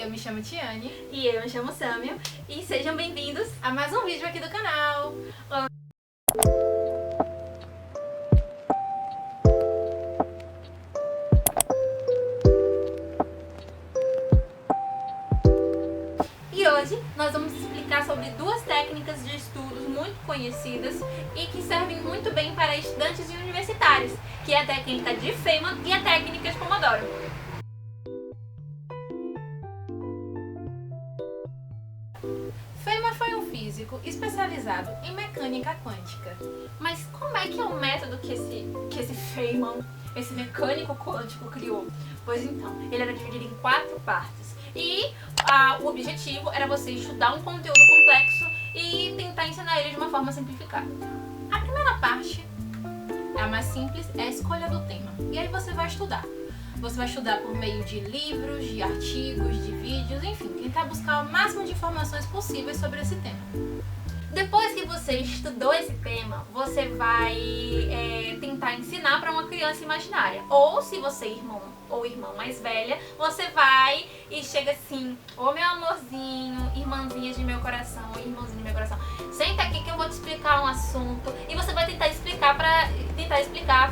eu me chamo Tiane. E eu me chamo Sâmia. E sejam bem-vindos a mais um vídeo aqui do canal. E hoje nós vamos explicar sobre duas técnicas de estudos muito conhecidas e que servem muito bem para estudantes e universitários, que é a técnica de Feynman e a técnica de Pomodoro. Feynman foi um físico especializado em mecânica quântica. Mas como é que é o método que esse Feynman, esse mecânico quântico, criou? Pois então, ele era dividido em 4 partes. E o objetivo era você estudar um conteúdo complexo e tentar ensinar ele de uma forma simplificada. A primeira parte, a mais simples, é a escolha do tema. E aí você vai estudar. Você vai estudar por meio de livros, de artigos, de vídeos, enfim, tentar buscar o máximo de informações possíveis sobre esse tema. Depois que você estudou esse tema, você vai tentar ensinar para uma criança imaginária. Ou se você é irmão ou irmã mais velha, você vai e chega assim: ô meu amorzinho, irmãzinha de meu coração, ou irmãozinho de meu coração, senta aqui que eu vou te explicar um assunto. E você vai tentar explicar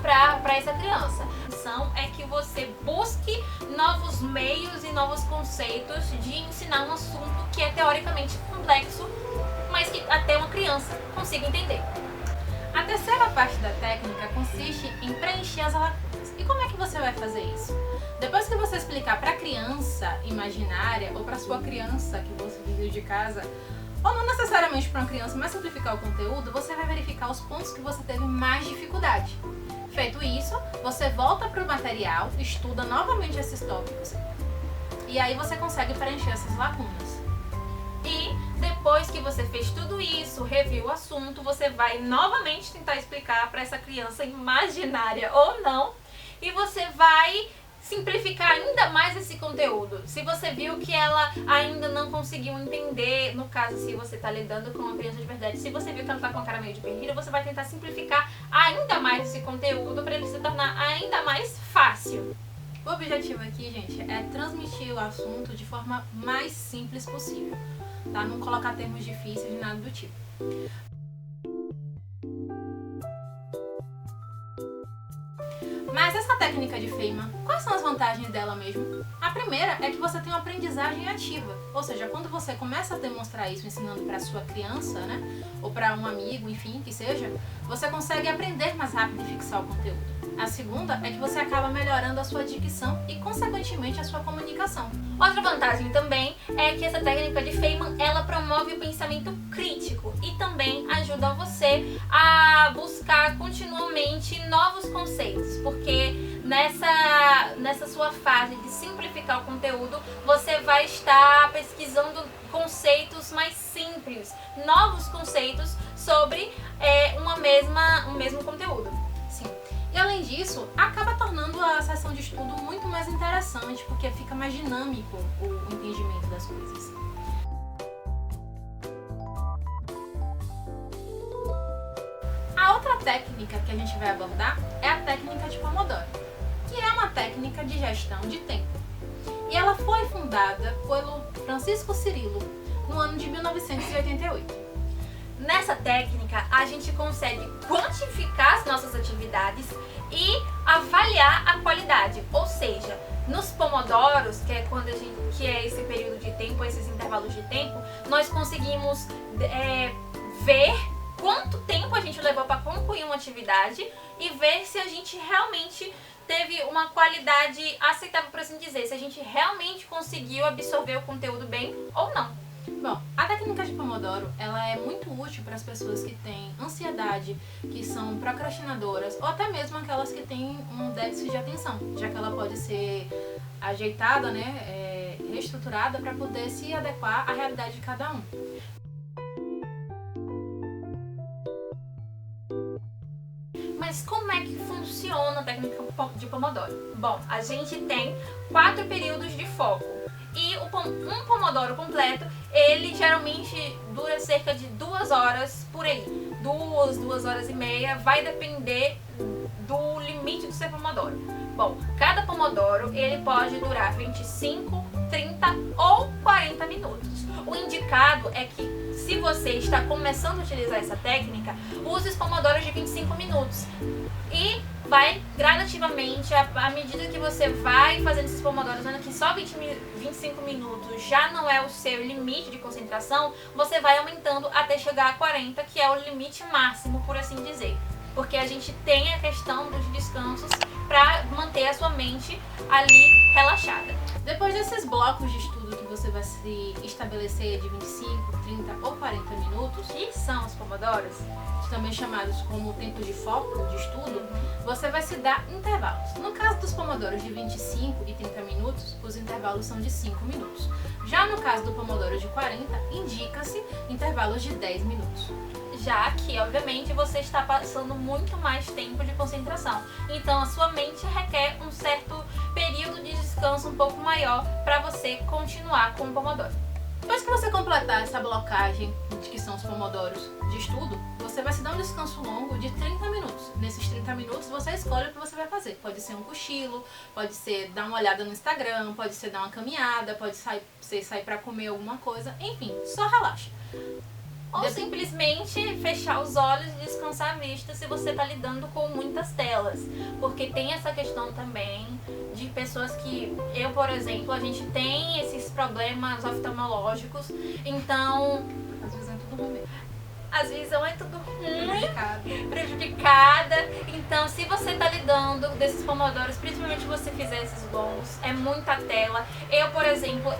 para essa criança. A missão é que você busque novos meios e novos conceitos de ensinar um assunto que é teoricamente complexo, mas que até uma criança consiga entender. A terceira parte da técnica consiste em preencher as lacunas. E como é que você vai fazer isso? Depois que você explicar para a criança imaginária ou para sua criança que você vive de casa, ou não necessariamente para uma criança, mas simplificar o conteúdo, você vai verificar os pontos que você teve mais dificuldade. Feito isso, você volta para o material, estuda novamente esses tópicos e aí você consegue preencher essas lacunas. E depois que você fez tudo isso, reviu o assunto, você vai novamente tentar explicar para essa criança imaginária ou não, e você vai simplificar ainda mais esse conteúdo. Se você viu que ela ainda não conseguiu entender, no caso, se você está lidando com uma criança de verdade, se você viu que ela está com a cara meio de perdida, você vai tentar simplificar ainda mais esse conteúdo para ele se tornar ainda mais fácil. O objetivo aqui, gente, é transmitir o assunto de forma mais simples possível, tá? Não colocar termos difíceis, nada do tipo. Mas essa técnica de Feynman, quais são as vantagens dela mesmo? A primeira é que você tem uma aprendizagem ativa, ou seja, quando você começa a demonstrar isso ensinando para sua criança, né, ou para um amigo, enfim, que seja, você consegue aprender mais rápido e fixar o conteúdo. A segunda é que você acaba melhorando a sua dicção e, consequentemente, a sua comunicação. Outra vantagem também é que essa técnica de Feynman, ela promove o pensamento crítico e também ajuda você a buscar continuamente novos conceitos, porque nessa sua fase de simplificar o conteúdo, você vai estar pesquisando conceitos mais simples, novos conceitos sobre um mesmo conteúdo. E além disso, acaba tornando a sessão de estudo muito mais interessante, porque fica mais dinâmico o entendimento das coisas. A outra técnica que a gente vai abordar é a técnica de Pomodoro, que é uma técnica de gestão de tempo. E ela foi fundada pelo Francisco Cirilo no ano de 1988. Nessa técnica, a gente consegue quantificar as nossas atividades e avaliar a qualidade. Ou seja, nos pomodoros, que é esse período de tempo, esses intervalos de tempo, nós conseguimos ver quanto tempo a gente levou para concluir uma atividade e ver se a gente realmente teve uma qualidade aceitável, por assim dizer, se a gente realmente conseguiu absorver o conteúdo bem ou não. Bom, a técnica de Pomodoro, ela é muito útil para as pessoas que têm ansiedade, que são procrastinadoras, ou até mesmo aquelas que têm um déficit de atenção, já que ela pode ser ajeitada, né, reestruturada para poder se adequar à realidade de cada um. Mas como é que funciona a técnica de Pomodoro? Bom, a gente tem 4 períodos de foco. E um Pomodoro completo, ele geralmente dura cerca de 2 horas por aí. 2 horas e meia, vai depender do limite do seu Pomodoro. Bom, cada Pomodoro, ele pode durar 25, 30 ou minutos. O indicado é que, se você está começando a utilizar essa técnica, use os pomodoros de 25 minutos. E vai gradativamente, à medida que você vai fazendo esses pomodoros, vendo que só 25 minutos já não é o seu limite de concentração, você vai aumentando até chegar a 40, que é o limite máximo, por assim dizer. Porque a gente tem a questão dos descansos para manter a sua mente ali relaxada. Depois desses blocos de estudo que você vai se estabelecer de 25, 30 ou 40 minutos, Que são os pomodoros? também chamados como tempo de foco de estudo, você vai se dar intervalos. No caso dos pomodoros de 25 e 30 minutos, os intervalos são de 5 minutos. Já no caso do pomodoro de 40, indica-se intervalos de 10 minutos. Já que, obviamente, você está passando muito mais tempo de concentração. Então, a sua mente requer um certo período de descanso um pouco maior para você continuar com o pomodoro. Depois que você completar essa blocagem, que são os pomodoros de estudo, você vai se dar um descanso longo de 30 minutos. Nesses 30 minutos, você escolhe o que você vai fazer. Pode ser um cochilo, pode ser dar uma olhada no Instagram, pode ser dar uma caminhada, pode ser sair para comer alguma coisa, enfim, só relaxa. Ou simplesmente fechar os olhos e descansar a vista se você está lidando com muitas telas. Porque tem essa questão também de pessoas que, eu, por exemplo, a gente tem esses problemas oftalmológicos, então Às vezes é tudo ruim. a visão é tudo ruim, prejudicada. Então, se você tá lidando desses pomodoros, principalmente se você fizer esses longos, é muita tela. Eu, por exemplo,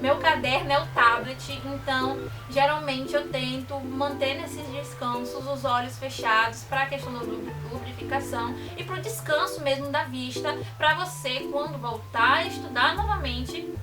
meu caderno é o tablet, então geralmente eu tento manter nesses descansos os olhos fechados para a questão da lubrificação e para o descanso mesmo da vista, para você, quando voltar a estudar novamente,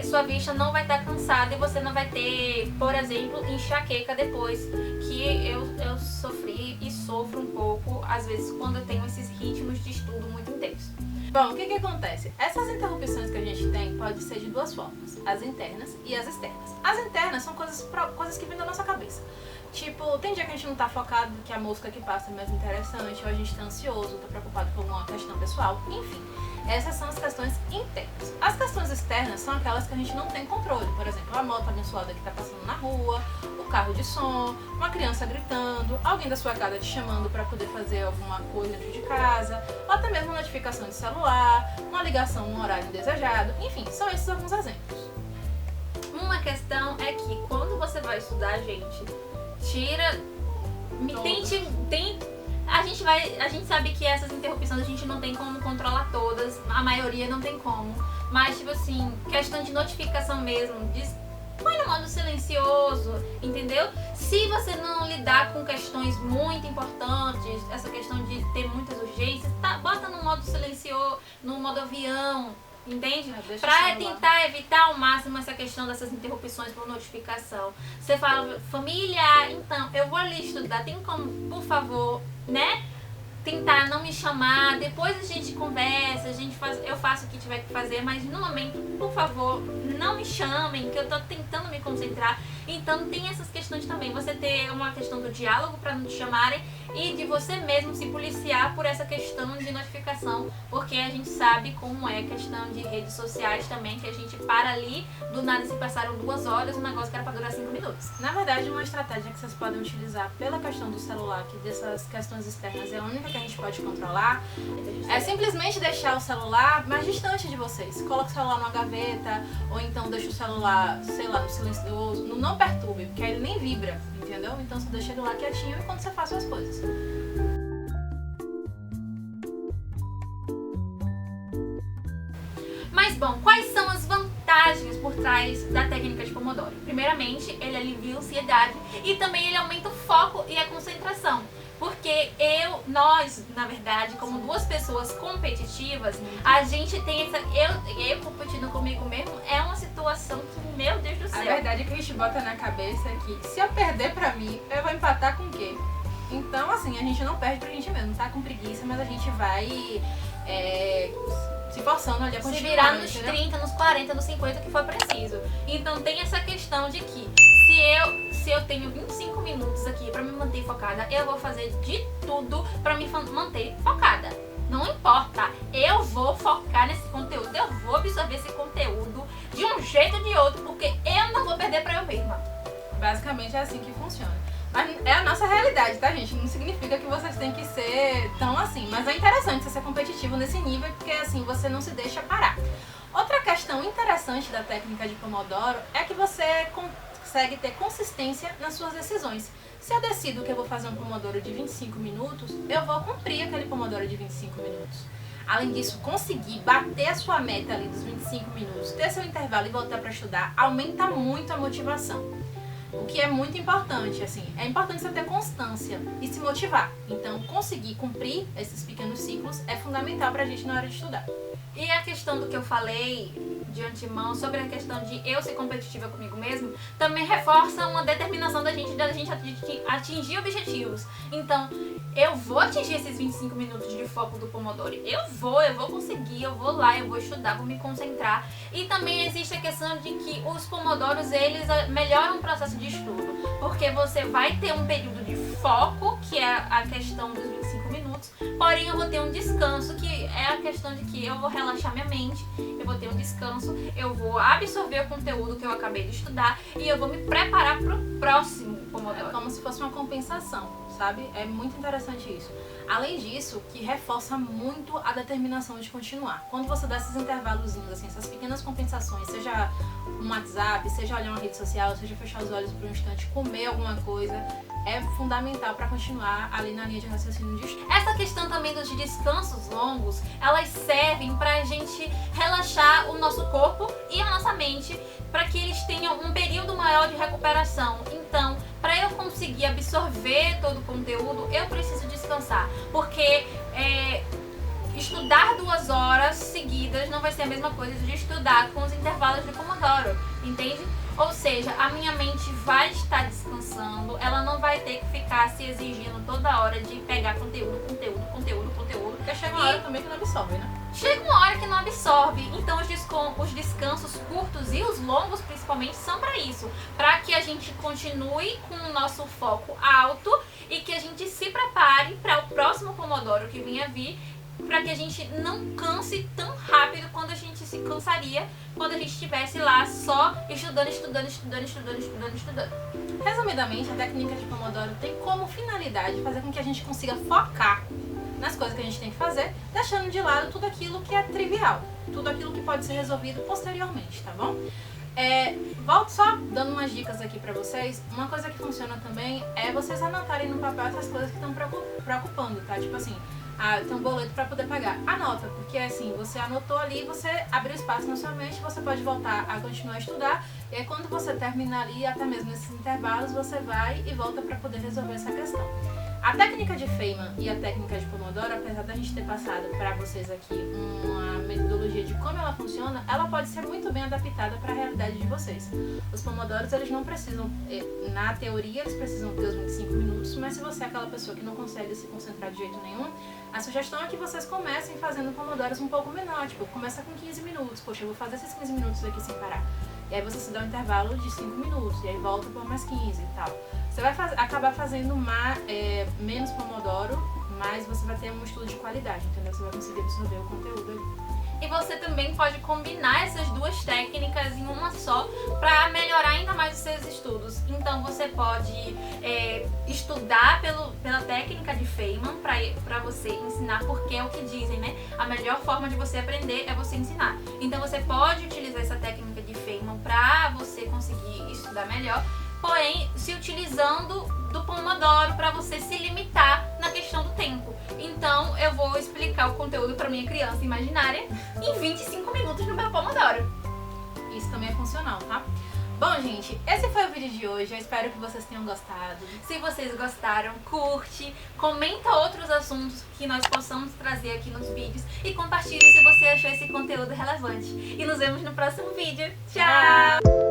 sua vista não vai estar cansada e você não vai ter, por exemplo, enxaqueca depois, que eu sofri e sofro um pouco, às vezes, quando eu tenho esses ritmos de estudo muito intensos. Bom, o que acontece? Essas interrupções que a gente tem pode ser de duas formas, as internas e as externas. As internas são coisas que vêm da nossa cabeça. Tipo, tem dia que a gente não tá focado, que a música que passa é mais interessante, ou a gente tá ansioso, tá preocupado com alguma questão pessoal, enfim. Essas são as questões internas. As questões externas são aquelas que a gente não tem controle. Por exemplo, a moto abençoada que tá passando na rua, o carro de som, uma criança gritando, alguém da sua casa te chamando para poder fazer alguma coisa dentro de casa, ou até mesmo uma notificação de celular, uma ligação num horário indesejado. Enfim, são esses alguns exemplos. Uma questão é que quando você vai estudar, gente, a gente sabe que essas interrupções a gente não tem como controlar todas, a maioria não tem como, mas tipo assim, questão de notificação mesmo, põe no modo silencioso, entendeu? Se você não lidar com questões muito importantes, essa questão de ter muitas urgências, bota no modo silencioso, no modo avião, entende? Pra tentar evitar ao máximo essa questão dessas interrupções por notificação. Você fala, família, então, eu vou ali estudar, tem como, por favor, né? Tentar não me chamar, depois a gente conversa, eu faço o que tiver que fazer, mas no momento, por favor, não me chamem, que eu tô tentando me concentrar. Então tem essas questões também, você ter uma questão do diálogo para não te chamarem e de você mesmo se policiar por essa questão de notificação, porque a gente sabe como é a questão de redes sociais também, que a gente para ali, do nada se passaram 2 horas, um negócio que era para durar 5 minutos. Na verdade, uma estratégia que vocês podem utilizar pela questão do celular, que dessas questões externas é a única que a gente pode controlar, é simplesmente deixar o celular mais distante de vocês. Coloca o celular numa gaveta, ou então deixa o celular, sei lá, no silencioso, não perturbe, porque aí ele nem vibra, entendeu? Então você deixa ele lá quietinho enquanto você faz suas coisas. Mas bom, quais são as vantagens por trás da técnica de Pomodoro? Primeiramente, ele alivia a ansiedade e também ele aumenta o foco e a concentração. Porque nós, na verdade, como 2 pessoas competitivas, a gente tem essa... Eu competindo comigo mesmo é uma situação que, meu Deus do céu. A verdade é que a gente bota na cabeça que se eu perder pra mim, eu vou empatar com o quê? Então, assim, a gente não perde pra gente mesmo, tá com preguiça, mas a gente vai se forçando ali a continuar. Se virar nos entendeu? 30, nos 40, nos 50 que for preciso. Então tem essa questão de que se eu tenho 25 minutos aqui pra me manter focada, eu vou fazer de tudo pra me manter focada. Não importa, eu vou focar nesse conteúdo, eu vou absorver esse conteúdo de de um jeito ou de outro, porque eu não vou perder pra eu mesma. Basicamente é assim que funciona. Mas é a nossa realidade, tá, gente? Não significa que vocês têm que ser tão assim. Mas é interessante você ser competitivo nesse nível, porque assim você não se deixa parar. Outra questão interessante da técnica de Pomodoro é que você consegue ter consistência nas suas decisões. Se eu decido que eu vou fazer um Pomodoro de 25 minutos, eu vou cumprir aquele Pomodoro de 25 minutos. Além disso, conseguir bater a sua meta ali dos 25 minutos, ter seu intervalo e voltar para estudar, aumenta muito a motivação. O que é muito importante, assim, é importante você ter constância e se motivar. Então, conseguir cumprir esses pequenos ciclos é fundamental pra gente na hora de estudar. E a questão do que eu falei de antemão sobre a questão de eu ser competitiva comigo mesmo, também reforça uma determinação da gente atingir objetivos. Então, eu vou atingir esses 25 minutos de foco do Pomodoro. Eu vou conseguir, eu vou lá, eu vou estudar, vou me concentrar. E também existe a questão de que os Pomodoros, eles melhoram o processo de estudo, porque você vai ter um período de foco, que é a questão dos 25 minutos, porém eu vou ter um descanso, que é a questão de que eu vou relaxar minha mente, eu vou ter um descanso, eu vou absorver o conteúdo que eu acabei de estudar e eu vou me preparar para o próximo Pomodoro. É como se fosse uma compensação, sabe? É muito interessante isso. Além disso, que reforça muito a determinação de continuar. Quando você dá esses intervalozinhos, assim, essas pequenas compensações, seja um WhatsApp, seja olhar uma rede social, seja fechar os olhos por um instante, comer alguma coisa, é fundamental para continuar ali na linha de raciocínio de estudo. Essa questão também dos descansos longos, elas servem pra gente relaxar o nosso corpo e a nossa mente, para que eles tenham um período maior de recuperação. Então, para eu conseguir absorver todo o conteúdo, eu preciso descansar, porque estudar 2 horas seguidas não vai ser a mesma coisa de estudar com os intervalos de Pomodoro, entende? Ou seja, a minha mente vai estar descansando, ela não vai ter que ficar se exigindo toda hora de pegar conteúdo. Porque chega uma hora também que não absorve, né? Chega uma hora que não absorve, então os descansos curtos e os longos principalmente são para isso, para que a gente continue com o nosso foco alto e que a gente se prepare para o próximo Pomodoro que venha vir, para que a gente não canse tão rápido quando a gente se cansaria quando a gente estivesse lá só estudando. Resumidamente, a técnica de Pomodoro tem como finalidade fazer com que a gente consiga focar nas coisas que a gente tem que fazer, deixando de lado tudo aquilo que é trivial, tudo aquilo que pode ser resolvido posteriormente, tá bom? Volto só dando umas dicas aqui pra vocês. Uma coisa que funciona também é vocês anotarem no papel essas coisas que estão preocupando, tá? Tipo assim, tem um boleto pra poder pagar. Anota, porque assim, você anotou ali, você abriu espaço na sua mente, você pode voltar a continuar a estudar, e aí quando você terminar ali, até mesmo nesses intervalos, você vai e volta pra poder resolver essa questão. A técnica de Feynman e a técnica de Pomodoro, apesar da gente ter passado para vocês aqui uma metodologia de como ela funciona, ela pode ser muito bem adaptada para a realidade de vocês. Os Pomodoros, eles não precisam, na teoria, eles precisam ter os 25 minutos, mas se você é aquela pessoa que não consegue se concentrar de jeito nenhum, a sugestão é que vocês comecem fazendo Pomodoros um pouco menor, tipo, começa com 15 minutos, poxa, eu vou fazer esses 15 minutos aqui sem parar. E aí você se dá um intervalo de 5 minutos, e aí volta por mais 15 e tal. Você vai acabar fazendo menos Pomodoro, mas você vai ter um estudo de qualidade, entendeu? Você vai conseguir absorver o conteúdo ali. E você também pode combinar essas duas técnicas em uma só para melhorar ainda mais os seus estudos. Então você pode estudar pela técnica de Feynman para você ensinar, porque é o que dizem, né? A melhor forma de você aprender é você ensinar. Então você pode utilizar essa técnica de Feynman para você conseguir estudar melhor, porém se utilizando do Pomodoro para você se limitar na questão do tempo. Então eu vou explicar o conteúdo para minha criança imaginária em 25 minutos no meu Pomodoro. Isso também é funcional, tá? Bom, gente, esse foi o vídeo de hoje. Eu espero que vocês tenham gostado. Se vocês gostaram, curte, comenta outros assuntos que nós possamos trazer aqui nos vídeos e compartilhe se você achou esse conteúdo relevante. E nos vemos no próximo vídeo. Tchau!